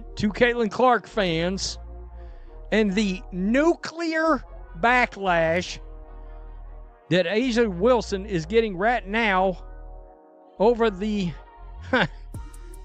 to Caitlin Clark fans and the nuclear backlash that A'ja Wilson is getting right now over the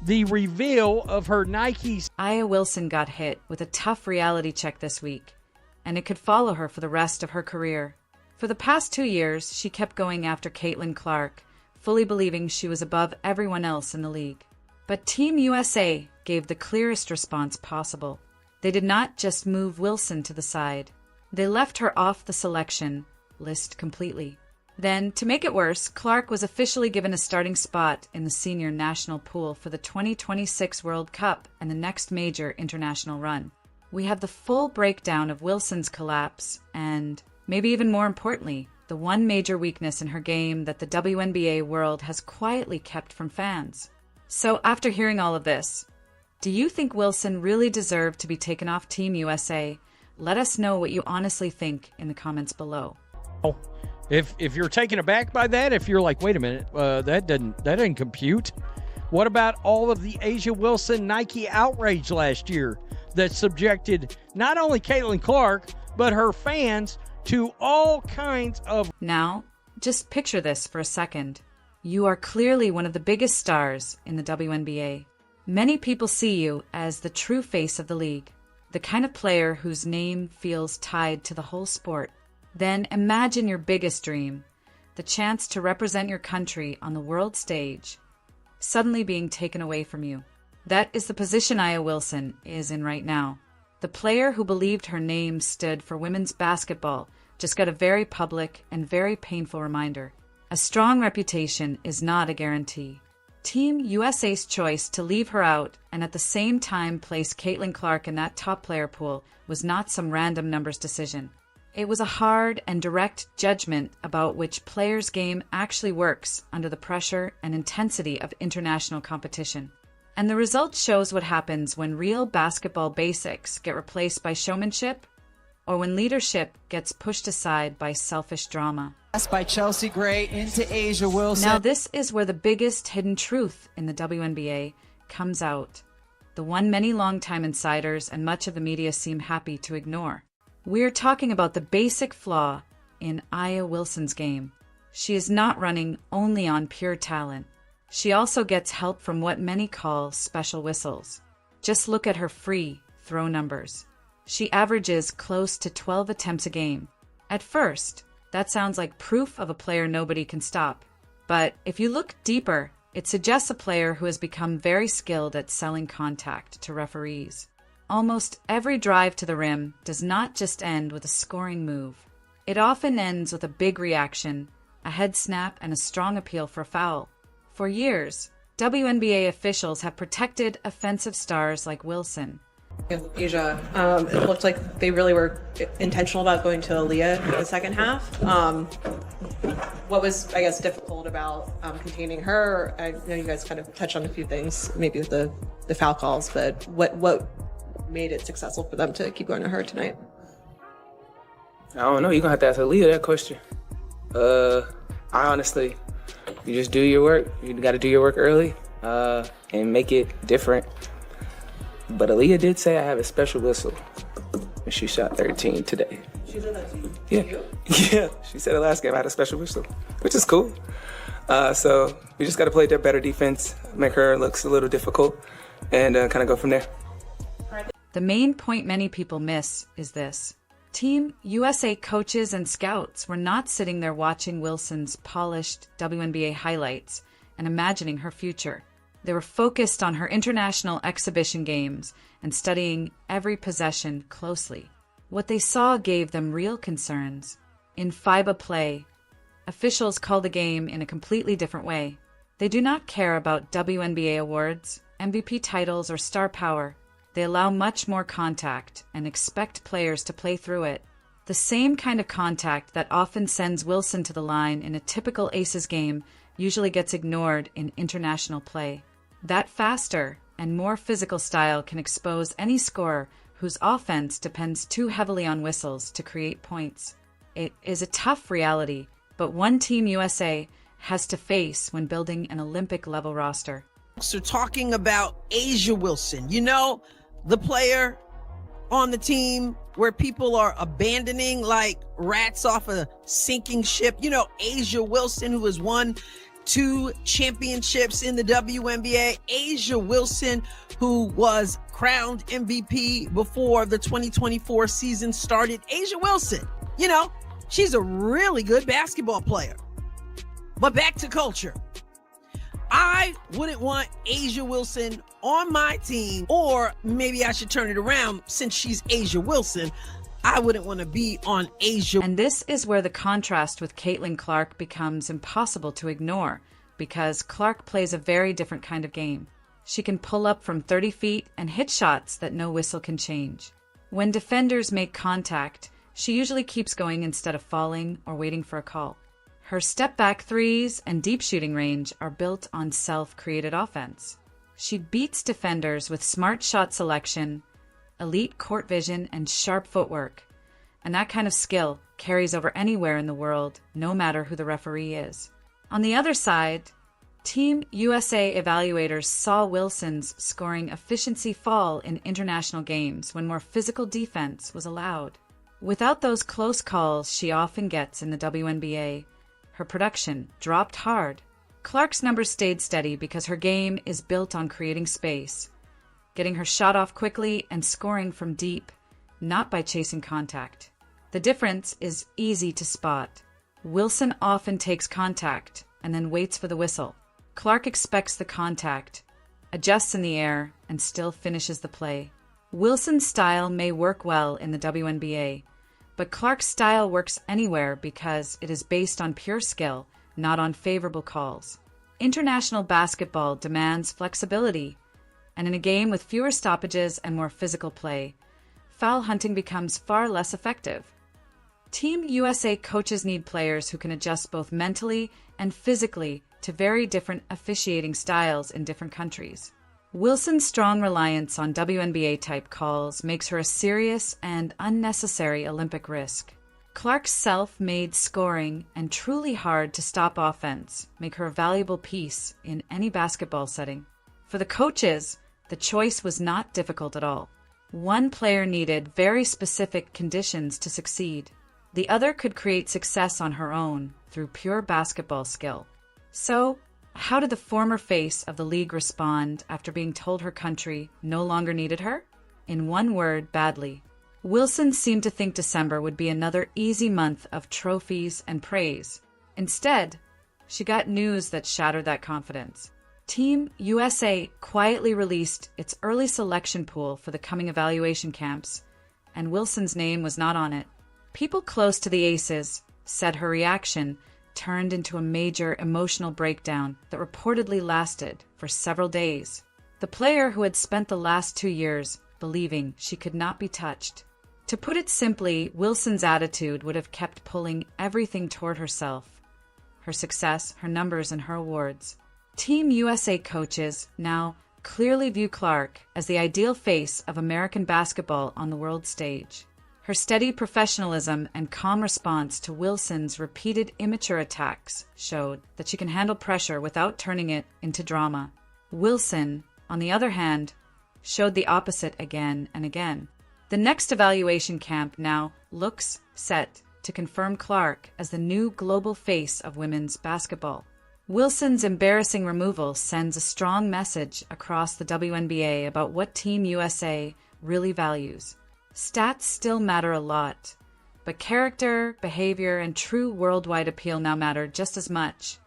the reveal of her Nikes. A'ja Wilson got hit with a tough reality check this week, and it could follow her for the rest of her career. For the past 2 years, she kept going after Caitlin Clark, fully believing she was above everyone else in the league. But Team USA gave the clearest response possible. They did not just move Wilson to the side. They left her off the selection list completely. Then, to make it worse, Clark was officially given a starting spot in the senior national pool for the 2026 World Cup and the next major international run. We have the full breakdown of Wilson's collapse and, maybe even more importantly, the one major weakness in her game that the WNBA world has quietly kept from fans. So after hearing all of this, do you think Wilson really deserved to be taken off Team USA? Let us know what you honestly think in the comments below. If you're taken aback by that, if you're like, wait a minute, that didn't compute. What about all of the A'ja Wilson Nike outrage last year that subjected not only Caitlin Clark, but her fans to all kinds of... Now, just picture this for a second. You are clearly one of the biggest stars in the WNBA. Many people see you as the true face of the league, the kind of player whose name feels tied to the whole sport. Then imagine your biggest dream, the chance to represent your country on the world stage, suddenly being taken away from you. That is the position A'ja Wilson is in right now. The player who believed her name stood for women's basketball just got a very public and very painful reminder. A strong reputation is not a guarantee. Team USA's choice to leave her out and at the same time place Caitlin Clark in that top player pool was not some random numbers decision. It was a hard and direct judgment about which player's game actually works under the pressure and intensity of international competition. And the result shows what happens when real basketball basics get replaced by showmanship, or when leadership gets pushed aside by selfish drama. By Chelsea Gray into A'ja Wilson. Now this is where the biggest hidden truth in the WNBA comes out, the one many longtime insiders and much of the media seem happy to ignore. We're talking about the basic flaw in A'ja Wilson's game. She is not running only on pure talent. She also gets help from what many call special whistles. Just look at her free throw numbers. She averages close to 12 attempts a game. At first, that sounds like proof of a player nobody can stop. But if you look deeper, it suggests a player who has become very skilled at selling contact to referees. Almost every drive to the rim does not just end with a scoring move. It often ends with a big reaction, a head snap, and a strong appeal for a foul. For years, WNBA officials have protected offensive stars like Wilson. A'ja, it looked like they really were intentional about going to Aaliyah in the second half. What was, I guess, difficult about containing her? I know you guys kind of touched on a few things, maybe with the foul calls, but what made it successful for them to keep going to her tonight? I don't know. You're going to have to ask Aaliyah that question. I honestly, you just do your work. You got to do your work early and make it different. But Aaliyah did say I have a special whistle when she shot 13 today. She said that to you? Yeah. Yeah. She said the last game I had a special whistle, which is cool. So we just got to play their better defense, make her look a little difficult, and kind of go from there. The main point many people miss is this. Team USA coaches and scouts were not sitting there watching Wilson's polished WNBA highlights and imagining her future. They were focused on her international exhibition games and studying every possession closely. What they saw gave them real concerns. In FIBA play, officials call the game in a completely different way. They do not care about WNBA awards, MVP titles, or star power. They allow much more contact and expect players to play through it. The same kind of contact that often sends Wilson to the line in a typical Aces game usually gets ignored in international play. That faster and more physical style can expose any scorer whose offense depends too heavily on whistles to create points. It is a tough reality, but one Team USA has to face when building an Olympic-level roster. are talking about Asia Wilson, you know, the player on the team where people are abandoning like rats off a sinking ship. You know, Asia Wilson, who has won 2 championships in the WNBA. Asia Wilson, who was crowned MVP before the 2024 season started. Asia Wilson, you know, she's a really good basketball player. But back to culture. I wouldn't want Asia Wilson on my team, or maybe I should turn it around. Since she's Asia Wilson, I wouldn't want to be on Asia. And this is where the contrast with Caitlin Clark becomes impossible to ignore, because Clark plays a very different kind of game. She can pull up from 30 feet and hit shots that no whistle can change. When defenders make contact, she usually keeps going instead of falling or waiting for a call. Her step-back threes and deep shooting range are built on self-created offense. She beats defenders with smart shot selection, elite court vision, and sharp footwork. And that kind of skill carries over anywhere in the world, no matter who the referee is. On the other side, Team USA evaluators saw Wilson's scoring efficiency fall in international games when more physical defense was allowed. Without those close calls she often gets in the WNBA, her production dropped hard. Clark's numbers stayed steady because her game is built on creating space, getting her shot off quickly and scoring from deep, not by chasing contact. The difference is easy to spot. Wilson often takes contact and then waits for the whistle. Clark expects the contact, adjusts in the air, and still finishes the play. Wilson's style may work well in the WNBA, but Clark's style works anywhere because it is based on pure skill, not on favorable calls. International basketball demands flexibility, and in a game with fewer stoppages and more physical play, foul hunting becomes far less effective. Team USA coaches need players who can adjust both mentally and physically to very different officiating styles in different countries. Wilson's strong reliance on WNBA-type calls makes her a serious and unnecessary Olympic risk. Clark's self-made scoring and truly hard-to-stop offense make her a valuable piece in any basketball setting. For the coaches, the choice was not difficult at all. One player needed very specific conditions to succeed. The other could create success on her own through pure basketball skill. So, how did the former face of the league respond after being told her country no longer needed her? In one word, badly. Wilson seemed to think December would be another easy month of trophies and praise. Instead, she got news that shattered that confidence. Team USA quietly released its early selection pool for the coming evaluation camps, and Wilson's name was not on it. People close to the Aces said her reaction turned into a major emotional breakdown that reportedly lasted for several days. The player who had spent the last 2 years believing she could not be touched. To put it simply, Wilson's attitude would have kept pulling everything toward herself. Her success, her numbers, and her awards. Team USA coaches now clearly view Clark as the ideal face of American basketball on the world stage. Her steady professionalism and calm response to Wilson's repeated immature attacks showed that she can handle pressure without turning it into drama. Wilson, on the other hand, showed the opposite again and again. The next evaluation camp now looks set to confirm Clark as the new global face of women's basketball. Wilson's embarrassing removal sends a strong message across the WNBA about what Team USA really values. Stats still matter a lot, but character, behavior, and true worldwide appeal now matter just as much,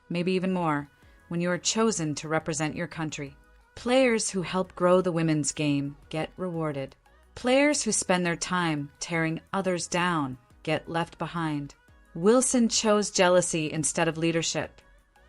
maybe even more, when you are chosen to represent your country. Players who help grow the women's game get rewarded. Players who spend their time tearing others down get left behind. Wilson chose jealousy instead of leadership,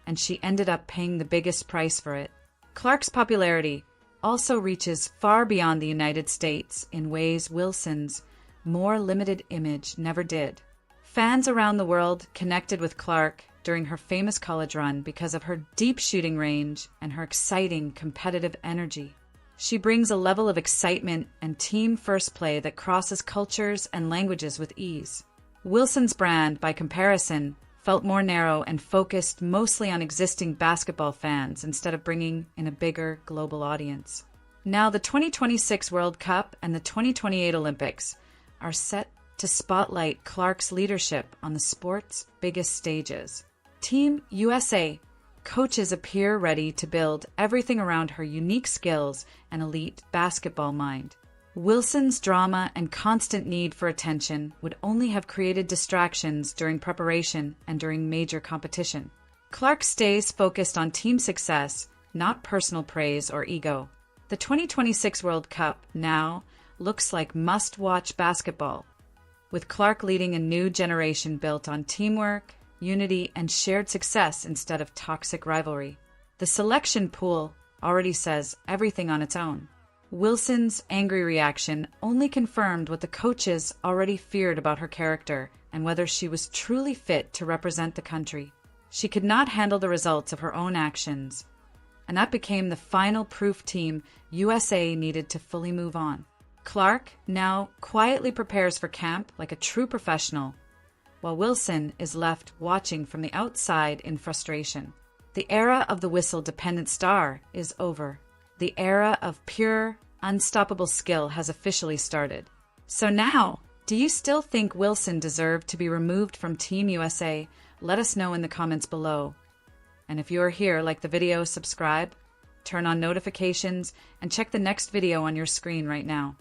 and she ended up paying the biggest price for it. Clark's popularity also reaches far beyond the United States in ways Wilson's more limited image never did. Fans around the world connected with Clark during her famous college run because of her deep shooting range and her exciting competitive energy. She brings a level of excitement and team first play that crosses cultures and languages with ease. Wilson's brand, by comparison, felt more narrow and focused mostly on existing basketball fans instead of bringing in a bigger global audience. Now, the 2026 World Cup and the 2028 Olympics are set to spotlight Clark's leadership on the sport's biggest stages. Team USA coaches appear ready to build everything around her unique skills and elite basketball mind. Wilson's drama and constant need for attention would only have created distractions during preparation and during major competition. Clark stays focused on team success, not personal praise or ego. The 2026 World Cup now looks like must-watch basketball, with Clark leading a new generation built on teamwork, unity, and shared success instead of toxic rivalry. The selection pool already says everything on its own. Wilson's angry reaction only confirmed what the coaches already feared about her character and whether she was truly fit to represent the country. She could not handle the results of her own actions, and that became the final proof Team USA needed to fully move on. Clark now quietly prepares for camp like a true professional, while Wilson is left watching from the outside in frustration. The era of the whistle-dependent star is over. The era of pure, unstoppable skill has officially started. So now, do you still think Wilson deserved to be removed from Team USA? Let us know in the comments below. And if you are here, like the video, subscribe, turn on notifications, and check the next video on your screen right now.